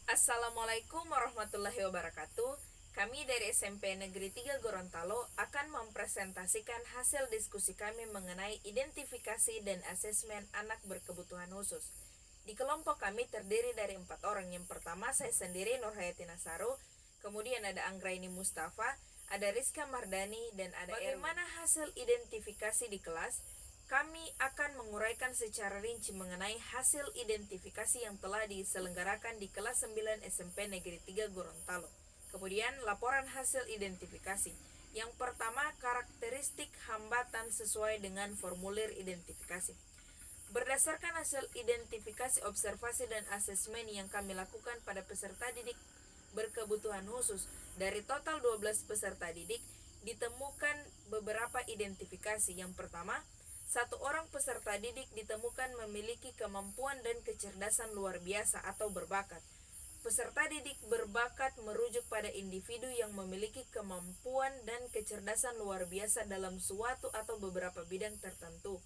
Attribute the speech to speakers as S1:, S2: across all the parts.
S1: Assalamualaikum warahmatullahi wabarakatuh. Kami dari SMP Negeri 3 Gorontalo akan mempresentasikan hasil diskusi kami mengenai identifikasi dan asesmen anak berkebutuhan khusus. Di kelompok kami terdiri dari 4 orang. Yang pertama saya sendiri Nurhayati Nasaru, kemudian ada Anggraini Mustafa, ada Rizka Mardani, dan ada bagaimana hasil identifikasi di kelas. Kami akan menguraikan secara rinci mengenai hasil identifikasi yang telah diselenggarakan di kelas 9 SMP Negeri 3 Gorontalo. Kemudian laporan hasil identifikasi. Yang pertama, karakteristik hambatan sesuai dengan formulir identifikasi. Berdasarkan hasil identifikasi, observasi, dan asesmen yang kami lakukan pada peserta didik berkebutuhan khusus, dari total 12 peserta didik, ditemukan beberapa identifikasi. Yang pertama, satu orang peserta didik ditemukan memiliki kemampuan dan kecerdasan luar biasa atau berbakat. Peserta didik berbakat merujuk pada individu yang memiliki kemampuan dan kecerdasan luar biasa dalam suatu atau beberapa bidang tertentu.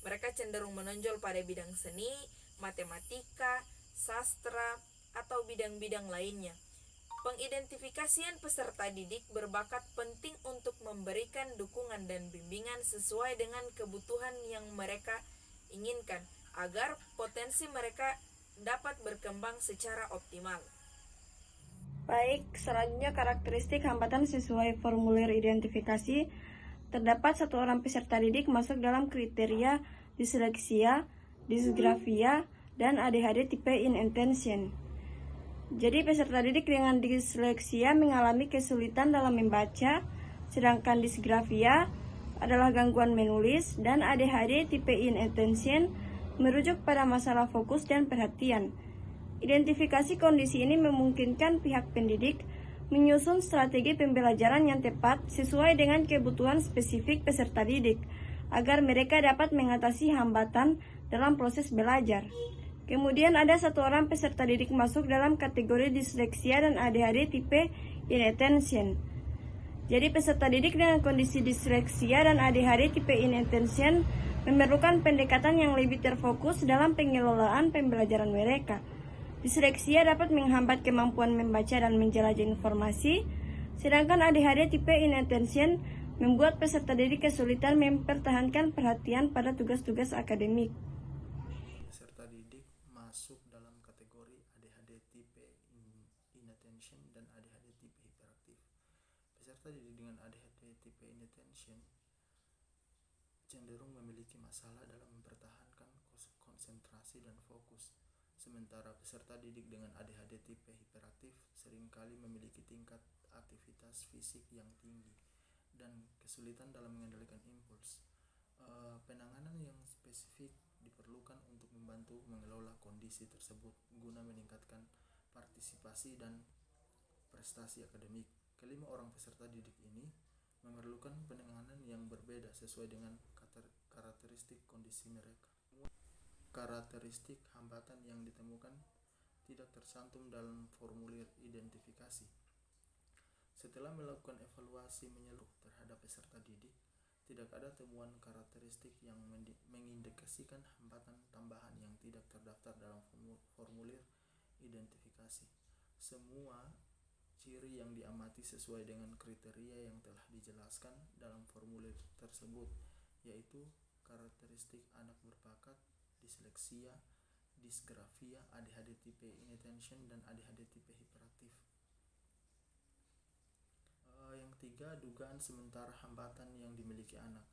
S1: Mereka cenderung menonjol pada bidang seni, matematika, sastra, atau bidang-bidang lainnya. Pengidentifikasian peserta didik berbakat penting untuk memberikan dukungan dan bimbingan sesuai dengan kebutuhan yang mereka inginkan agar potensi mereka dapat berkembang secara optimal.
S2: Baik, selanjutnya karakteristik hambatan sesuai formulir identifikasi. Terdapat satu orang peserta didik masuk dalam kriteria disleksia, disgrafia, dan ADHD tipe inattention. Jadi peserta didik dengan disleksia mengalami kesulitan dalam membaca, sedangkan disgrafia adalah gangguan menulis, dan ADHD tipe inattention merujuk pada masalah fokus dan perhatian. Identifikasi kondisi ini memungkinkan pihak pendidik menyusun strategi pembelajaran yang tepat sesuai dengan kebutuhan spesifik peserta didik agar mereka dapat mengatasi hambatan dalam proses belajar. Kemudian ada satu orang peserta didik masuk dalam kategori disleksia dan ADHD tipe inattention. Jadi peserta didik dengan kondisi disleksia dan ADHD tipe inattention memerlukan pendekatan yang lebih terfokus dalam pengelolaan pembelajaran mereka. Disleksia dapat menghambat kemampuan membaca dan menjelajah informasi, sedangkan ADHD tipe inattention membuat peserta didik kesulitan mempertahankan perhatian pada tugas-tugas akademik.
S3: Peserta didik masuk dalam kategori ADHD tipe inattention dan ADHD tipe hiperaktif. Peserta didik dengan ADHD tipe inattention cenderung memiliki masalah dalam mempertahankan konsentrasi dan fokus. Sementara peserta didik dengan ADHD tipe hiperaktif seringkali memiliki tingkat aktivitas fisik yang tinggi dan kesulitan dalam mengendalikan impuls. Penanganan yang spesifik diperlukan untuk membantu mengelola kondisi tersebut guna meningkatkan partisipasi dan prestasi akademik. Kelima orang peserta didik ini memerlukan penanganan yang berbeda sesuai dengan karakteristik kondisi mereka. Karakteristik hambatan yang ditemukan tidak tercantum dalam formulir identifikasi. Setelah melakukan evaluasi menyeluruh terhadap peserta didik, tidak ada temuan karakteristik yang mengindikasikan hambatan tambahan yang tidak terdaftar dalam formulir identifikasi. Semua ciri yang diamati sesuai dengan kriteria yang telah dijelaskan dalam formulir tersebut, yaitu karakteristik anak berbakat, disleksia, disgrafia, ADHD tipe inattention, dan ADHD tipe hiperaktif. Yang tiga, dugaan sementara hambatan yang dimiliki anak.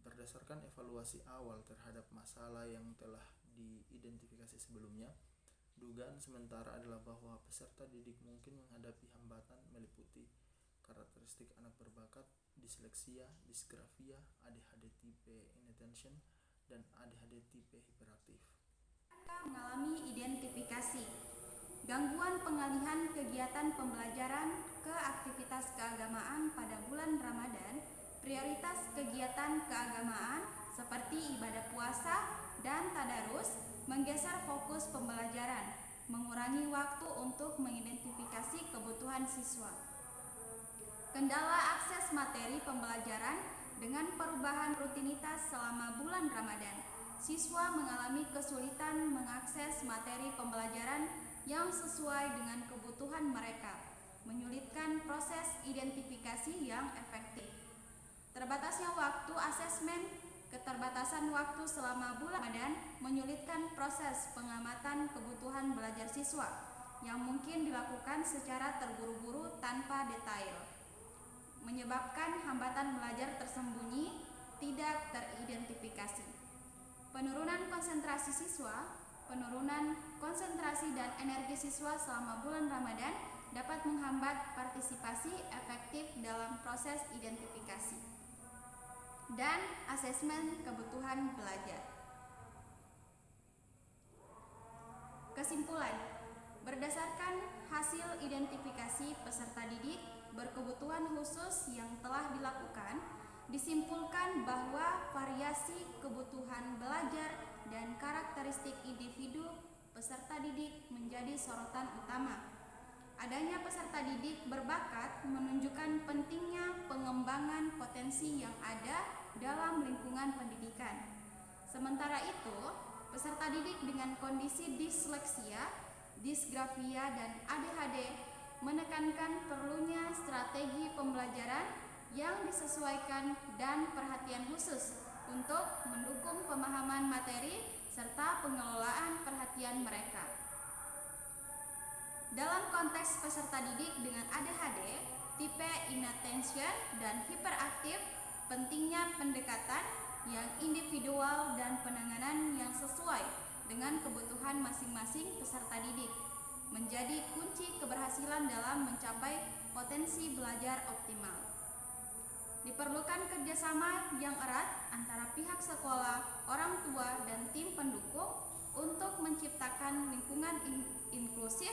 S3: Berdasarkan evaluasi awal terhadap masalah yang telah diidentifikasi sebelumnya, dugaan sementara adalah bahwa peserta didik mungkin menghadapi hambatan meliputi karakteristik anak berbakat, disleksia, disgrafia, ADHD tipe inattention, dan ADHD tipe hiperaktif.
S4: Mengalami identifikasi gangguan pengalihan kegiatan pembelajaran ke aktivitas keagamaan pada bulan Ramadan. Prioritas kegiatan keagamaan seperti ibadah puasa dan tadarus menggeser fokus pembelajaran, mengurangi waktu untuk mengidentifikasi kebutuhan siswa. Kendala akses materi pembelajaran dengan perubahan rutinitas selama bulan Ramadan. Siswa mengalami kesulitan mengakses materi pembelajaran yang sesuai dengan kebutuhan mereka, menyulitkan proses identifikasi yang efektif. Terbatasnya waktu asesmen, keterbatasan waktu selama bulan Ramadan menyulitkan proses pengamatan kebutuhan belajar siswa yang mungkin dilakukan secara terburu-buru tanpa detail, menyebabkan hambatan belajar tersembunyi tidak teridentifikasi. Penurunan konsentrasi siswa, penurunan konsentrasi dan energi siswa selama bulan Ramadan dapat menghambat partisipasi efektif dalam proses identifikasi dan asesmen kebutuhan belajar. Kesimpulan, berdasarkan hasil identifikasi peserta didik berkebutuhan khusus yang telah dilakukan, disimpulkan bahwa variasi kebutuhan belajar dan karakteristik individu peserta didik menjadi sorotan utama. Adanya peserta didik berbakat menunjukkan pentingnya pengembangan potensi yang ada dalam lingkungan pendidikan. Sementara itu, peserta didik dengan kondisi disleksia, disgrafia, dan ADHD menekankan perlunya strategi pembelajaran yang disesuaikan dan perhatian khusus untuk mendukung pemahaman materi serta pengelolaan perhatian mereka. Dalam konteks peserta didik dengan ADHD, tipe inattention dan hiperaktif, pentingnya pendekatan yang individual dan penanganan yang sesuai dengan kebutuhan masing-masing peserta didik menjadi kunci keberhasilan dalam mencapai potensi belajar optimal. Diperlukan kerjasama yang erat antara pihak sekolah, orang tua, dan tim pendukung untuk menciptakan lingkungan inklusif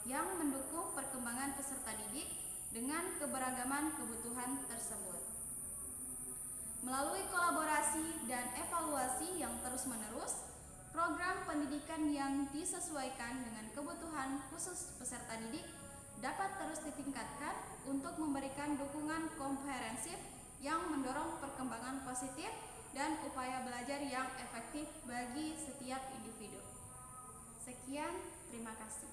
S4: yang mendukung perkembangan peserta didik dengan keberagaman kebutuhan tersebut. Melalui kolaborasi dan evaluasi yang terus-menerus, program pendidikan yang disesuaikan dengan kebutuhan khusus peserta didik dapat terus ditingkatkan untuk memberikan dukungan komprehensif yang mendorong perkembangan positif dan upaya belajar yang efektif bagi setiap individu. Sekian, terima kasih.